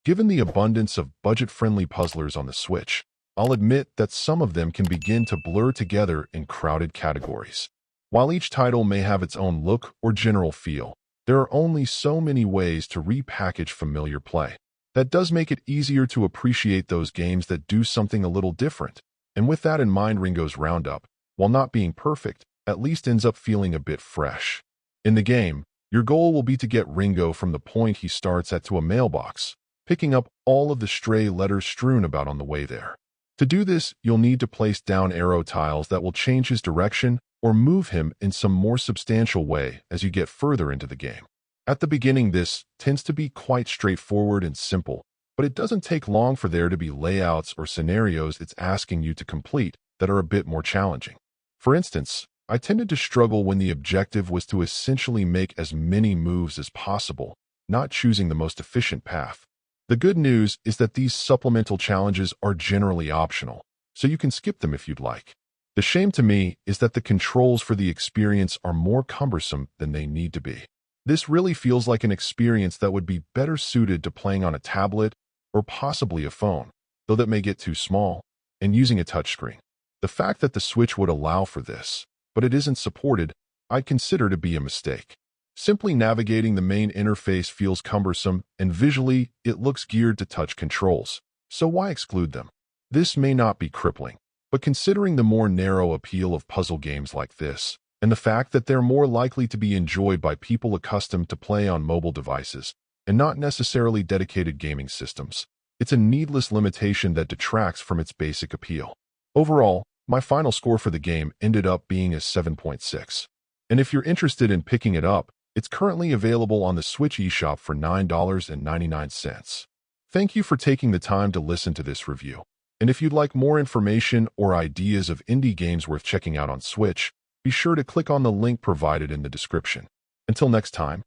Given the abundance of budget-friendly puzzlers on the Switch, I'll admit that some of them can begin to blur together in crowded categories. While each title may have its own look or general feel, there are only so many ways to repackage familiar play. That does make it easier to appreciate those games that do something a little different. And with that in mind, Ringo's Roundup, while not being perfect, at least ends up feeling a bit fresh. In the game, your goal will be to get Ringo from the point he starts at to a mailbox, picking up all of the stray letters strewn about on the way there. To do this, you'll need to place down arrow tiles that will change his direction or move him in some more substantial way as you get further into the game. At the beginning, this tends to be quite straightforward and simple, but it doesn't take long for there to be layouts or scenarios it's asking you to complete that are a bit more challenging. For instance, I tended to struggle when the objective was to essentially make as many moves as possible, not choosing the most efficient path. The good news is that these supplemental challenges are generally optional, so you can skip them if you'd like. The shame to me is that the controls for the experience are more cumbersome than they need to be. This really feels like an experience that would be better suited to playing on a tablet or possibly a phone, though that may get too small, and using a touchscreen. The fact that the Switch would allow for this, but it isn't supported, I'd consider to be a mistake. Simply navigating the main interface feels cumbersome, and visually, it looks geared to touch controls. So why exclude them? This may not be crippling, but considering the more narrow appeal of puzzle games like this, and the fact that they're more likely to be enjoyed by people accustomed to play on mobile devices, and not necessarily dedicated gaming systems, it's a needless limitation that detracts from its basic appeal. Overall, my final score for the game ended up being a 7.6. And if you're interested in picking it up, it's currently available on the Switch eShop for $9.99. Thank you for taking the time to listen to this review. And if you'd like more information or ideas of indie games worth checking out on Switch, be sure to click on the link provided in the description. Until next time.